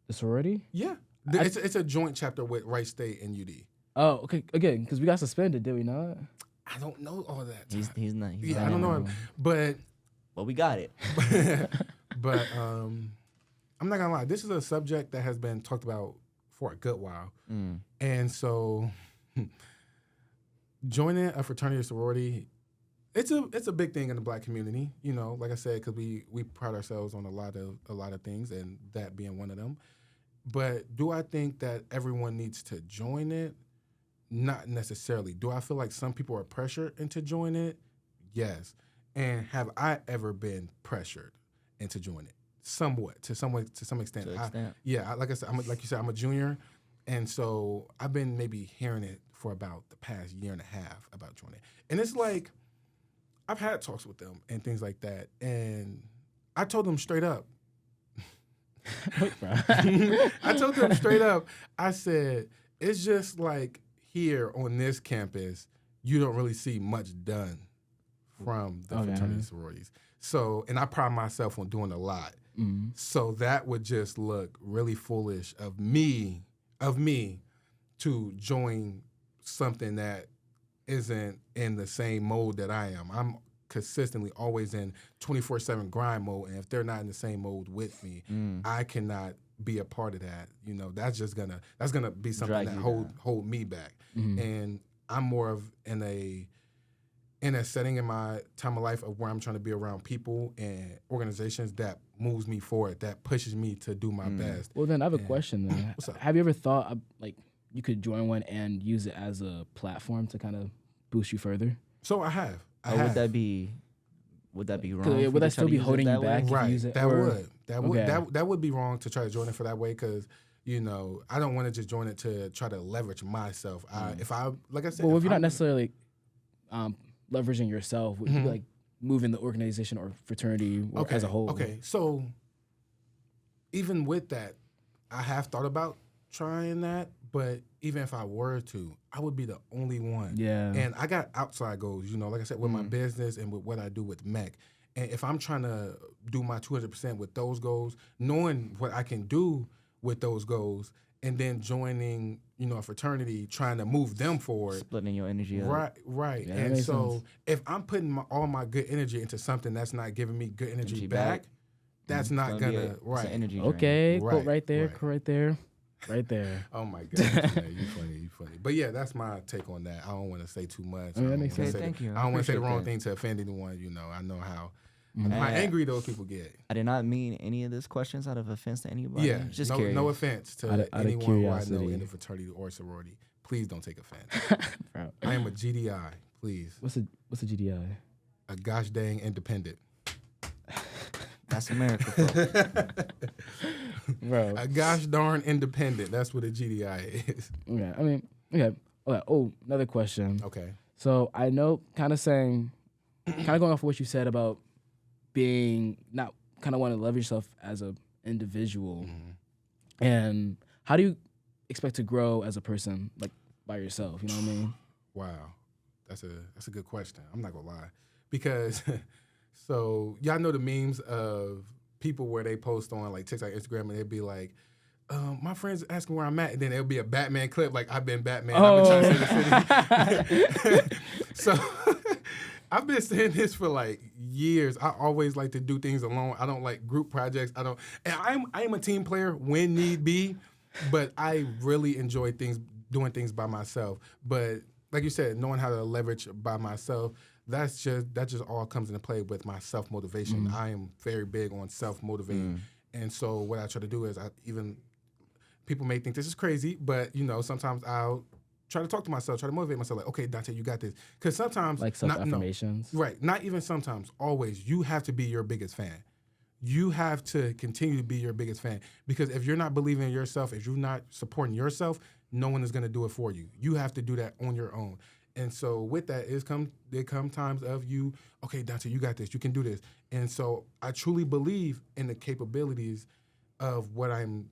The sorority? Yeah, it's a joint chapter with Wright State and UD. Oh, okay. Again, because we got suspended, did we not? I don't know all that. he's not. He's Yeah, not I don't know, on. but Well, we got it. but I'm not gonna lie. This is a subject that has been talked about for a good while, and so joining a fraternity or sorority, it's a big thing in the Black community. You know, like I said, because we pride ourselves on a lot of things, and that being one of them. But do I think that everyone needs to join it? Not necessarily. Do I feel like some people are pressured into joining it? Yes. And have I ever been pressured into joining it? Somewhat, to some extent. To an extent. Like I said, like you said, I'm a junior, and so I've been maybe hearing it for about the past year and a half about joining. And it's like I've had talks with them and things like that, and I told them straight up. I told them straight up. I said it's just like here on this campus, you don't really see much done from the fraternity sororities. So, and I pride myself on doing a lot. Mm-hmm. So that would just look really foolish of me to join something that isn't in the same mode that I am. I'm consistently always in 24/7 grind mode, and if they're not in the same mode with me, I cannot be a part of that. You know, that's gonna be something Drag that you down. hold me back. Mm-hmm. And I'm more of in a in a setting in my time of life of where I'm trying to be around people and organizations that moves me forward, that pushes me to do my best. Well, then I have a question. Then, What's up? have you ever thought like you could join one and use it as a platform to kind of boost you further? So I have. Or would that be wrong? Would for you that to still try to be use it holding you that way? back? If you Right. use it, That or- would. Okay. That would be wrong to try to join it for that way because, you know, I don't want to just join it to try to leverage myself. If I, like I said, Well, if you're not I'm- necessarily leveraging yourself, would you be like moving the organization or fraternity or as a whole? Okay, so even with that, I have thought about trying that, but even if I were to, I would be the only one. Yeah. And I got outside goals, you know, like I said, with my business and with what I do with MEC. And if I'm trying to do my 200% with those goals, knowing what I can do with those goals, and then joining, you know, a fraternity, trying to move them forward. Splitting your energy up. Right. Yeah, that And makes so sense. if I'm putting all my good energy into something that's not giving me good energy Energy back, back. that's not It's gonna be gonna, it's right. an energy drain. Okay, quote Right, right there, right. quote right there, right there. Oh my goodness, man, you funny. But yeah, that's my take on that. I don't want to say too much. I mean, that don't makes wanna sense. say Thank you. I don't want to say the Appreciate wrong that. thing to offend anyone. You know, I know how Mm-hmm. angry those people get. I did not mean any of those questions out of offense to anybody. Yeah, Just no, curious. no offense to Out of anyone who I know curiosity. in the fraternity or sorority. Please don't take offense. Bro, I am a GDI. Please, what's a GDI? a gosh dang independent. That's America. folks. Bro, A gosh darn independent. That's what a GDI is. yeah. I mean, okay. Oh, another question. Okay. So I know, kind of going off what you said about being not kind of want to leverage yourself as a individual, and how do you expect to grow as a person, like by yourself? You know what I mean? Wow, that's a good question. I'm not gonna lie, because so y'all know the memes of people where they post on like TikTok, Instagram, and they'd be like, my friend's asking where I'm at, and then it'll be a Batman clip, like I've been Batman, I've been trying to save the city. So I've been saying this for like years. I always like to do things alone. I don't like group projects. And I am a team player when need be, but I really enjoy doing things by myself. But like you said, knowing how to leverage by myself, that just all comes into play with my self motivation. I am very big on self motivating, and so what I try to do is people may think this is crazy, but you know sometimes I'll try to talk to myself, try to motivate myself, like, okay, Duante, you got this. Because sometimes Like self-affirmations. Right. Not even sometimes, always. You have to be your biggest fan. You have to continue to be your biggest fan. Because if you're not believing in yourself, if you're not supporting yourself, no one is going to do it for you. You have to do that on your own. And so with that, there come times of you, okay, Duante, you got this. You can do this. And so I truly believe in the capabilities of what I'm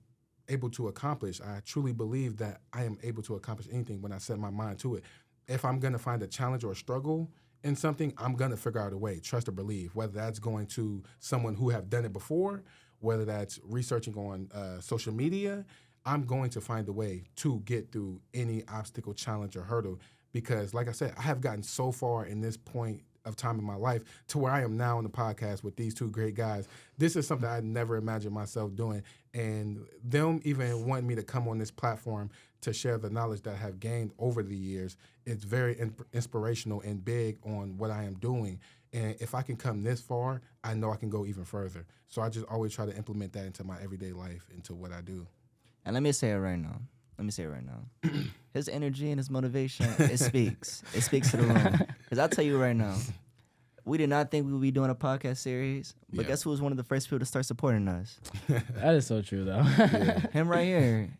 able to accomplish. I truly believe that I am able to accomplish anything when I set my mind to it. If I'm going to find a challenge or a struggle in something, I'm going to figure out a way, trust or believe, whether that's going to someone who have done it before, whether that's researching on social media, I'm going to find a way to get through any obstacle, challenge, or hurdle. Because like I said, I have gotten so far in this point of time in my life to where I am now on the podcast with these two great guys. This is something I never imagined myself doing. And them even wanting me to come on this platform to share the knowledge that I have gained over the years, it's very inspirational and big on what I am doing. And if I can come this far, I know I can go even further. So I just always try to implement that into my everyday life, into what I do. And let me say it right now. His energy and his motivation, it speaks. It speaks to the room. Because I'll tell you right now, we did not think we would be doing a podcast series, but Yeah. guess who was one of the first people to start supporting us? That is so true, though. Him right here.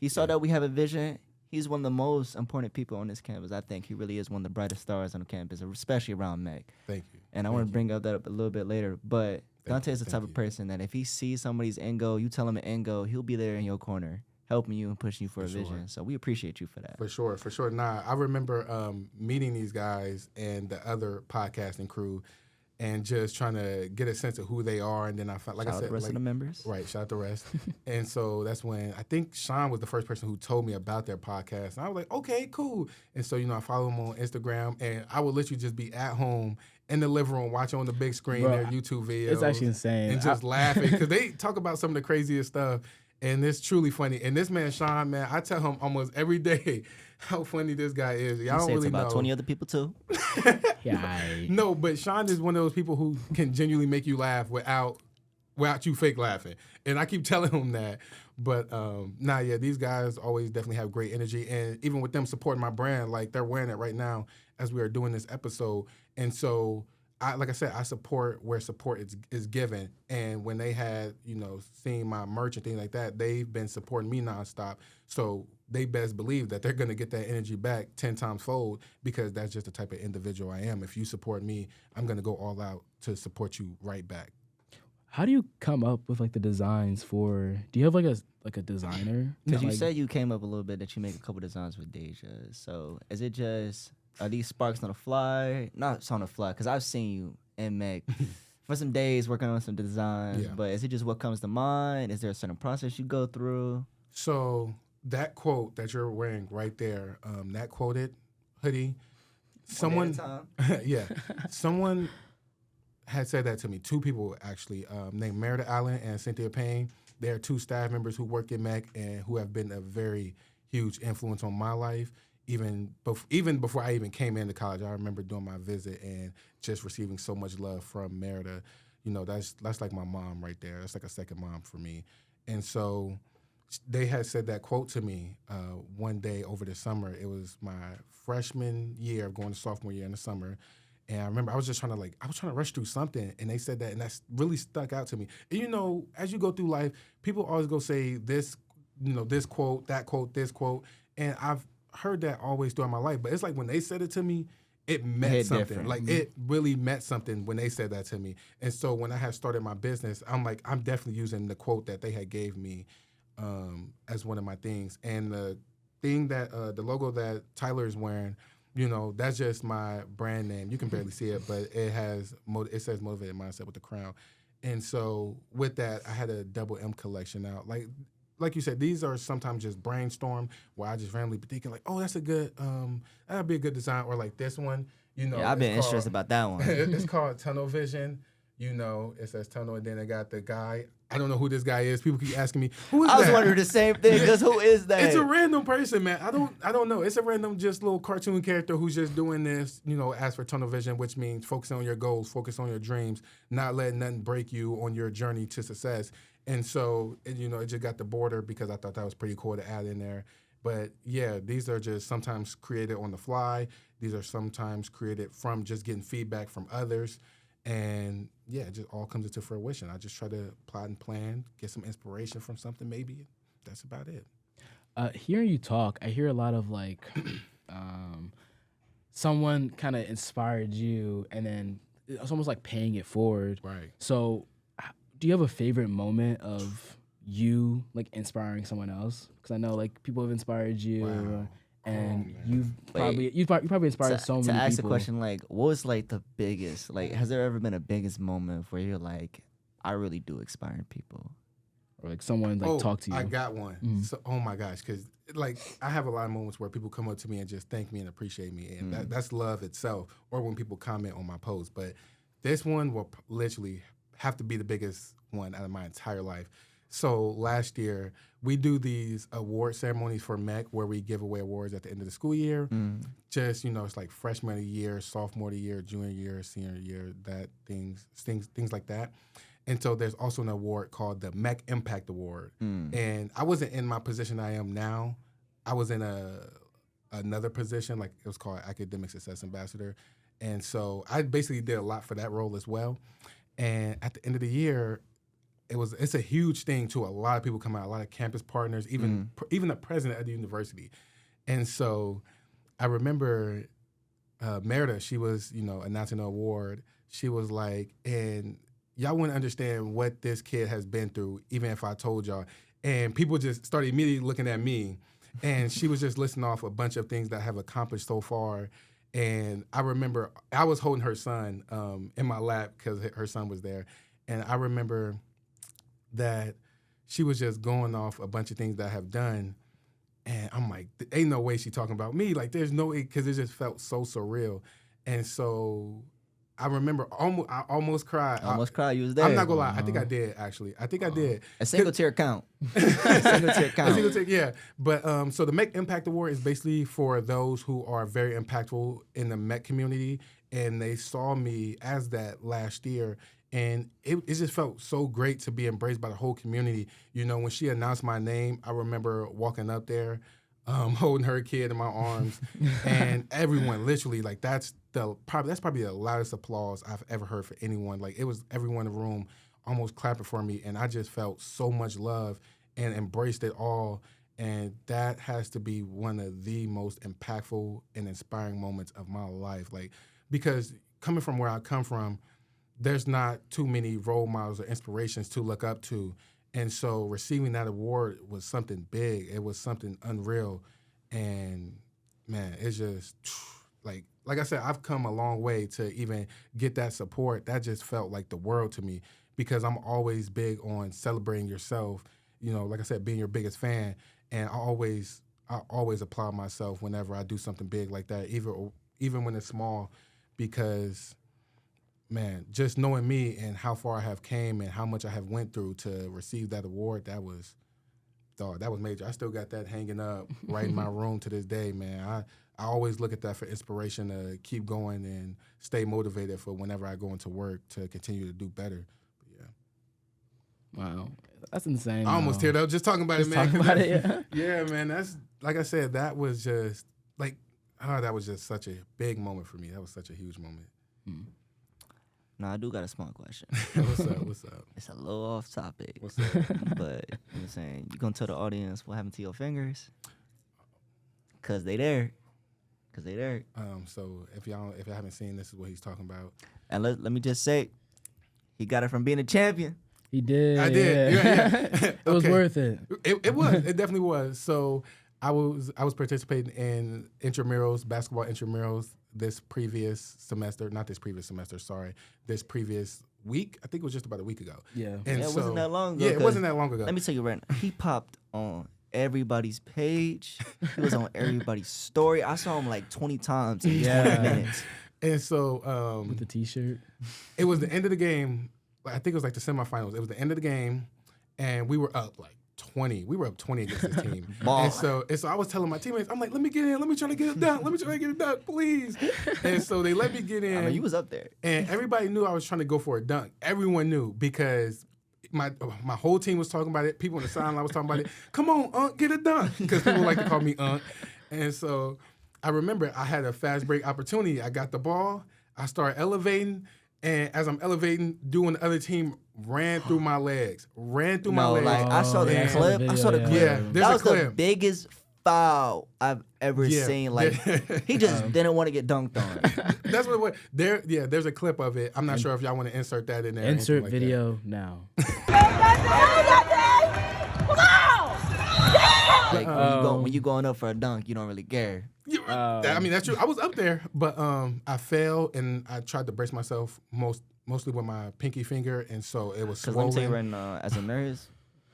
He saw that we have a vision. He's one of the most important people on this campus. I think he really is one of the brightest stars on the campus, especially around MEC. Thank you. And I want to bring up that up a little bit later. But Dante is the type thank of you. person that if he sees somebody's end goal, you tell him an end goal, he'll be there in your corner, helping you and pushing you for a sure. vision. So we appreciate you for that. For sure. Nah, I remember meeting these guys and the other podcasting crew and just trying to get a sense of who they are. And then I felt, like Shout I out said, the rest like, of the members. right, shout out the rest. And so that's when I think Sean was the first person who told me about their podcast. And I was like, okay, cool. And so, I follow them on Instagram, and I would literally just be at home in the living room watching on the big screen Bro, their YouTube videos. It's actually insane. And just laughing because they talk about some of the craziest stuff. And it's truly funny. And this man, Sean, man, I tell him almost every day, how funny this guy is. Y'all You don't say it's really about know. 20 other people too. Yeah. No, but Sean is one of those people who can genuinely make you laugh without you fake laughing. And I keep telling him that. But these guys always definitely have great energy. And even with them supporting my brand, like they're wearing it right now as we are doing this episode. And so like I said, I support where support is given. And when they had, seeing my merch and things like that, they've been supporting me nonstop. So they best believe that they're going to get that energy back 10 times fold, because that's just the type of individual I am. If you support me, I'm going to go all out to support you right back. How do you come up with like the designs for? Do you have like a designer? Because you Like- said you came up a little bit that you make a couple designs with Deja. So is it just, are these sparks on the fly? Not on the fly, because I've seen you and Meg for some days working on some designs. Yeah. But is it just what comes to mind? Is there a certain process you go through? So that quote that you're wearing right there, that quoted hoodie, someone, yeah, someone had said that to me. Two people actually, named Meredith Allen and Cynthia Payne. They are two staff members who work at MEC and who have been a very huge influence on my life. Even before I even came into college, I remember doing my visit and just receiving so much love from Meredith. That's like my mom right there. That's like a second mom for me. And so they had said that quote to me one day over the summer. It was my freshman year of going to sophomore year in the summer. And I remember I was trying to rush through something, and they said that, and that's really stuck out to me. And as you go through life, people always go say this, this quote, that quote, this quote, and I've heard that always throughout my life. But it's like when they said it to me, it meant something. Different. Like it really meant something when they said that to me. And so when I had started my business, I'm definitely using the quote that they had gave me as one of my things. And the thing that the logo that Tyler is wearing, that's just my brand name. You can barely see it, but it says Motivated Mindset with the crown. And so with that, I had a double M collection out. Like you said, these are sometimes just brainstorm where I just randomly be thinking like, oh, that's a good, that'd be a good design. Or like this one, Yeah, I've been interested about that one. It's called Tunnel Vision. It says tunnel, and then I got the guy. I don't know who this guy is. People keep asking me, who is that? I was wondering the same thing, because who is that? It's a random person, man. I don't know. It's a random just little cartoon character who's just doing this, as for tunnel vision, which means focusing on your goals, focus on your dreams, not letting nothing break you on your journey to success. And so, it just got the border because I thought that was pretty cool to add in there. But yeah, these are just sometimes created on the fly. These are sometimes created from just getting feedback from others. And yeah, it just all comes into fruition. I just try to plot and plan, get some inspiration from something maybe. That's about it. Hearing you talk, I hear a lot of like someone kind of inspired you, and then it's almost like paying it forward. Right. So do you have a favorite moment of you like inspiring someone else? Because I know like people have inspired you. Wow. And Oh, you probably inspired so many people. To ask the question, like, what was like the biggest? Like, has there ever been a biggest moment where you're like, I really do inspire people? Or like someone like talk to you. I got one. So, oh my gosh, because like I have a lot of moments where people come up to me and just thank me and appreciate me, and that's love itself. Or when people comment on my post, but this one will literally have to be the biggest one out of my entire life. So last year, we do these award ceremonies for MEC where we give away awards at the end of the school year. Just, it's like freshman of the year, sophomore of the year, junior year, senior year, things like that. And so there's also an award called the MEC Impact Award. And I wasn't in my position I am now. I was in another position, like it was called Academic Success Ambassador. And so I basically did a lot for that role as well. And at the end of the year, it's a huge thing too. A lot of people come out, a lot of campus partners, even the president of the university. And so I remember Meredith, she was, announcing the award. She was like, and y'all wouldn't understand what this kid has been through, even if I told y'all. And people just started immediately looking at me. And she was just listing off a bunch of things that I have accomplished so far. And I remember I was holding her son in my lap because her son was there. And I remember that she was just going off a bunch of things that I have done. And I'm like, ain't no way she talking about me. Like, there's no way, because it just felt so surreal. And so I remember I almost cried. Almost cried. You was there. I'm not gonna lie. I think I did actually. I think I did. A single tear count. A single tear count. A single tear, yeah. But so the Met Impact Award is basically for those who are very impactful in the Met community, and they saw me as that last year. And it just felt so great to be embraced by the whole community. You know, when she announced my name, I remember walking up there, holding her kid in my arms, and everyone literally, like, that's probably the loudest applause I've ever heard for anyone. Like, it was everyone in the room almost clapping for me, and I just felt so much love and embraced it all. And that has to be one of the most impactful and inspiring moments of my life. Like, because coming from where I come from, there's not too many role models or inspirations to look up to. And so receiving that award was something big. It was something unreal. And, man, it's just, like I said, I've come a long way to even get that support. That just felt like the world to me because I'm always big on celebrating yourself. You know, like I said, being your biggest fan. And I always applaud myself whenever I do something big like that, even when it's small, because man, just knowing me and how far I have came and how much I have went through to receive that award, that was major. I still got that hanging up right in my room to this day, man. I always look at that for inspiration to keep going and stay motivated for whenever I go into work to continue to do better. But yeah. Wow. That's insane. I almost teared up just talking about it, man. Talking about it, yeah. Yeah, man. That's, like I said, that was just, like, that was just such a big moment for me. That was such a huge moment. No, I do got a small question. What's up? It's a little off topic. What's up? But I'm saying, you gonna tell the audience what happened to your fingers? Cause they there. So if y'all haven't seen, this is what he's talking about. And let me just say, he got it from being a champion. He did. I did. Yeah. It was worth it. It was. It definitely was. So I was participating in basketball intramurals this previous week. I think it was just about a week ago. Yeah. And it wasn't that long ago. Yeah, it wasn't that long ago. Let me tell you right now, he popped on everybody's page. He was on everybody's story. I saw him like 20 times in 20 minutes. And so with the T-shirt. It was the end of the game. I think it was like the semifinals. It was the end of the game, and we were up like 20. We were up 20 against this team. and so I was telling my teammates, I'm like, let me get in. Let me try to get it done. Please. And so they let me get in. I mean, you was up there. And everybody knew I was trying to go for a dunk. Everyone knew because my whole team was talking about it. People in the sideline was talking about it. Come on, Unc, get a dunk. Because people like to call me Unc. And so I remember I had a fast break opportunity. I got the ball. I started elevating. And as I'm elevating, doing the other team ran through my legs. Like I saw the clip. I saw the clip. Yeah, there's that was a clip. the biggest foul I've ever seen. Like he just didn't want to get dunked on. That's what it was. There's a clip of it. I'm not sure if y'all want to insert that in there. Insert like video now. Like when you going up for a dunk, you don't really care. I mean, that's true. I was up there, but I fell and I tried to brace myself mostly with my pinky finger, and so it was swollen. Because let me tell you right now, as a nurse,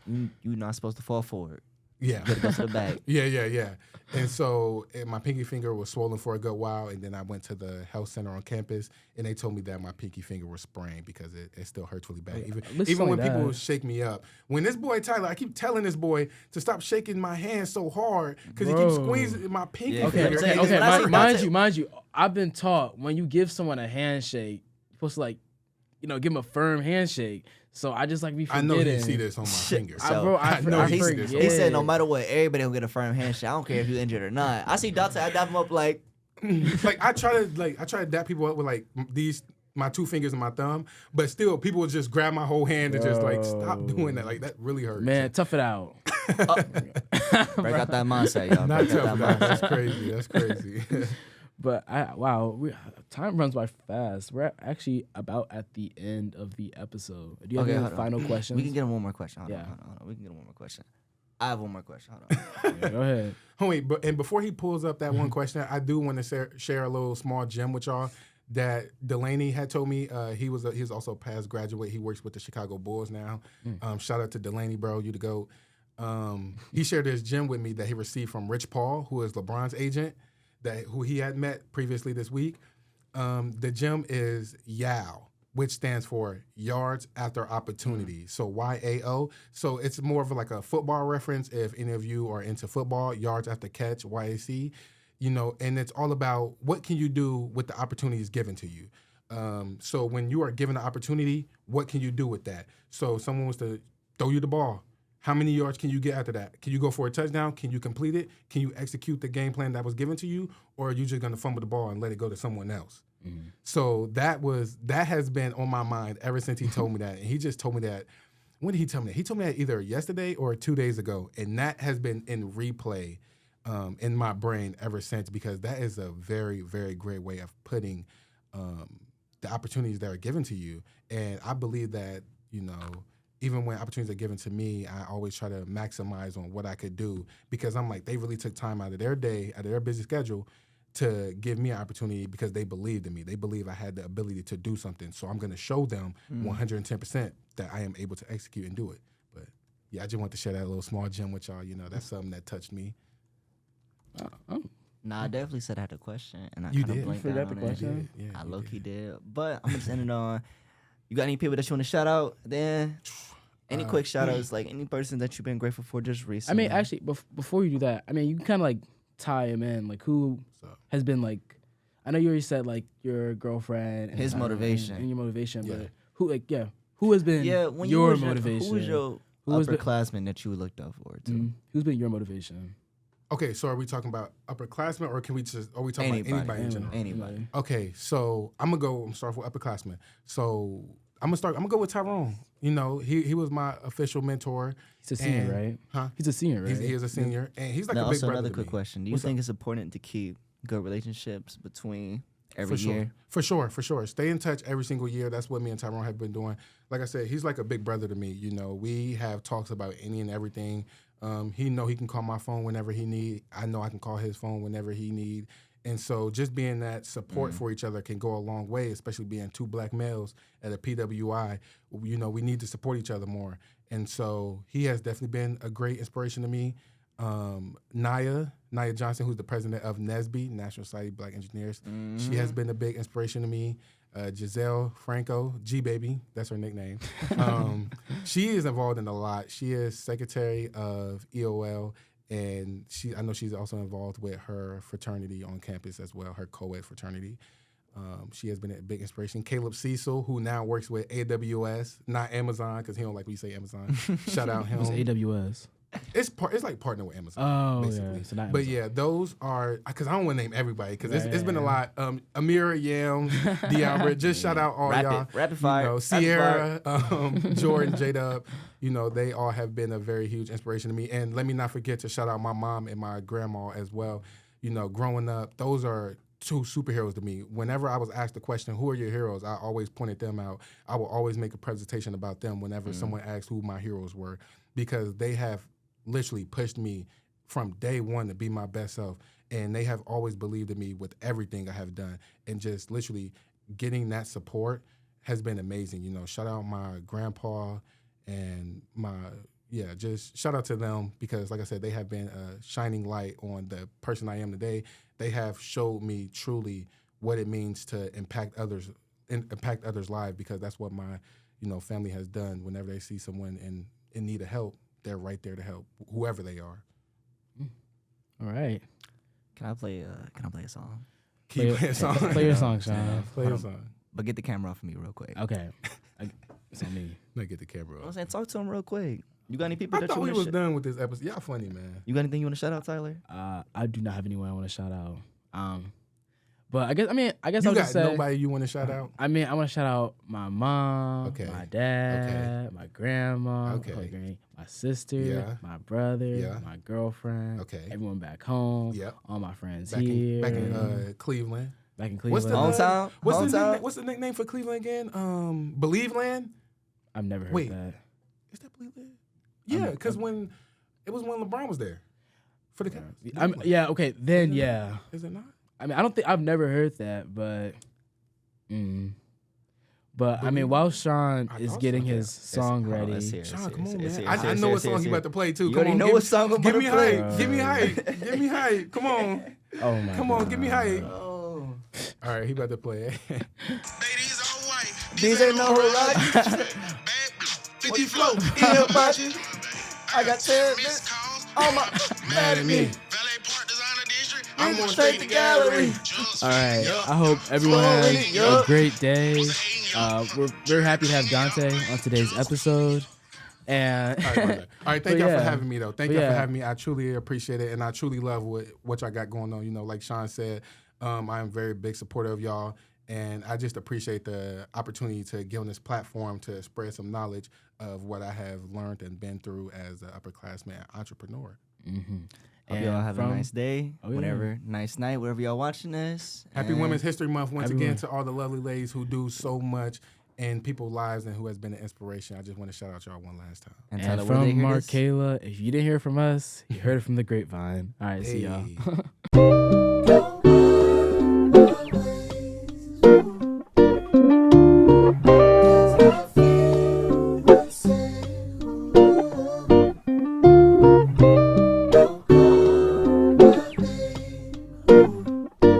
you're not supposed to fall forward. Yeah. You gotta go to the back. Yeah. And so my pinky finger was swollen for a good while, and then I went to the health center on campus, and they told me that my pinky finger was sprained because it still hurts really bad. Even when people shake me up. When this boy Tyler, I keep telling this boy to stop shaking my hand so hard because he keeps squeezing my pinky finger. Okay, mind you, I've been taught when you give someone a handshake, you're supposed to give him a firm handshake. So I just be forgetting. I know you see this on my finger. I forget. He said no matter what, everybody will get a firm handshake. I don't care if you're injured or not. I see Duante, I dap him up like I try to dap people up with my two fingers and my thumb, but still people will just grab my whole hand and just stop doing that. Like that really hurts. Man, tough it out. Break out that mindset, y'all. Not tough it out. That's crazy. But time runs by fast. We're actually about at the end of the episode. Do you have any final questions? We can get him one more question. Hold on. We can get him one more question. I have one more question. Hold on. Yeah, go ahead. Wait, and before he pulls up that one question, I do want to share a little small gem with y'all that Delaney had told me. He's also a past graduate. He works with the Chicago Bulls now. Shout out to Delaney, bro. You the GOAT. He shared this gem with me that he received from Rich Paul, who is LeBron's agent. Who he had met previously this week. The gym is YAO, which stands for Yards After Opportunity. So YAO. So it's more of like a football reference. If any of you are into football, Yards After Catch, YAC. And it's all about what can you do with the opportunities given to you. So when you are given an opportunity, what can you do with that? So if someone was to throw you the ball, how many yards can you get after that? Can you go for a touchdown? Can you complete it? Can you execute the game plan that was given to you? Or are you just going to fumble the ball and let it go to someone else? Mm-hmm. So that has been on my mind ever since he told me that. And he just told me that. When did he tell me that? He told me that either yesterday or 2 days ago. And that has been in replay in my brain ever since, because that is a very, very great way of putting the opportunities that are given to you. And I believe that, even when opportunities are given to me, I always try to maximize on what I could do, because I'm like, they really took time out of their day, out of their busy schedule, to give me an opportunity because they believed in me. They believe I had the ability to do something. So I'm going to show them 110% that I am able to execute and do it. But yeah, I just want to share that little small gem with y'all. That's something that touched me. Nah, I definitely said I had a question, and I You kind of did. blanked You out forgot on the question? it. Yeah, I you low-key did. did. But I'm just ending on, you got any people that you want to shout out then? Any quick shout-outs, like any person that you've been grateful for just I recently? mean, actually, before you do that, I mean, you can kind of like tie him in, like who has been like, I know you already said like your girlfriend, and His motivation. and your motivation, Yeah. but who has been when your you was motivation? Who was your Who has been- upperclassman that you looked up for too? Who's been your motivation? Okay, so are we talking about upperclassmen, or are we talking about anybody in general? Anybody. Okay, so I'm gonna start with upperclassmen. So I'm gonna go with Tyrone. He was my official mentor. He's a senior, And- right? Huh? He's a senior, right? He is a senior, and he's like Now, a big also brother another to quick me. question: Do you What's think it's important to keep good relationships between every For year? sure. For sure. Stay in touch every single year. That's what me and Tyrone have been doing. Like I said, he's like a big brother to me. We have talks about any and everything. He can call my phone whenever he need. I know I can call his phone whenever he need. And so just being that support for each other can go a long way, especially being two black males at a PWI. We need to support each other more. And so he has definitely been a great inspiration to me. Nia Johnson, who's the president of NSBE, National Society of Black Engineers. She has been a big inspiration to me. Giselle Franco, G-Baby, that's her nickname. She is involved in a lot. She is secretary of EOL, and I know she's also involved with her fraternity on campus as well, her co-ed fraternity. She has been a big inspiration. Caleb Cecil, who now works with AWS, not Amazon, because he don't like when you say Amazon. Shout out him. What's AWS? It's like partner with Amazon. Oh, basically. yeah. So not But Amazon. yeah, those are, because I don't want to name everybody, because Right, it's been a lot. Amira, Yam, De'Ambra, just shout out all y'all. Rapid fire. Sierra, Jordan, J-Dub, they all have been a very huge inspiration to me. And let me not forget to shout out my mom and my grandma as well. Growing up, those are two superheroes to me. Whenever I was asked the question, who are your heroes, I always pointed them out. I will always make a presentation about them whenever someone asks who my heroes were, because they have literally pushed me from day one to be my best self. And they have always believed in me with everything I have done. And just literally getting that support has been amazing. Shout out my grandpa and just shout out to them, because like I said, they have been a shining light on the person I am today. They have showed me truly what it means to impact others' lives, because that's what my, family has done. Whenever they see someone in need of help, they're right there to help, whoever they are. All right. Can I play a song? Keep playing songs. Play your song, Sean. Play your song. But get the camera off of me real quick. Okay. It's on me. Let me get the camera I'm off. saying, talk to him real quick. You got any people I that thought you we want was to done with this episode. Y'all funny, man. You got anything you want to shout out, Tyler? I do not have anyone I want to shout out. But I guess You I'll got just say, nobody you want to shout out? I want to shout out my mom, Okay. my dad, Okay. my grandma, Okay. my sister, Yeah. my brother, Yeah. my girlfriend, Okay. everyone back home, Yep. all my friends Back here, in Cleveland. back in What's Cleveland. the Hometown? Hometown? What's the nickname for Cleveland again? Believe Land? I've never heard Wait. that. Is that Believe Land? Yeah, because when LeBron was there for the Cavs. Yeah, okay, then yeah. Is it not? I don't think I've never heard that, but while Sean I is thought getting so. his song ready, Sean, come on, man. I know what song he about to play too. You Come already on, know give- what song I'm Give about me to play. hype. Give me hype. Give me hype. Come on. oh my Come on, give me hype. Oh. All right. right, he about to play it. Ladies all white. These ain't no rock. Bad 50 flow. Yeah, about you. I got 10 Miss minutes. calls. Oh my, mad at me. Valet Park Designer District. I'm going straight to gallery. All right. I hope everyone has a great day. We're very happy to have Duante on today's episode. And All right, thank y'all for having me, though. Thank y'all yeah. for having me. I truly appreciate it, and I truly love what y'all got going on. You know, like Sean said, I am a very big supporter of y'all, and I just appreciate the opportunity to get on this platform to spread some knowledge of what I have learned and been through as an upperclassman entrepreneur. Mm-hmm. Hope y'all have a nice day, Oh, yeah. whatever, nice night, wherever y'all watching this. Happy And Women's History Month once Everyone. again to all the lovely ladies who do so much in people's lives and who has been an inspiration. I just want to shout out y'all one last time. And tell And her where they from hear Mark this. Kayla, if you didn't hear from us, you heard it from the grapevine. All right, see y'all. Hey.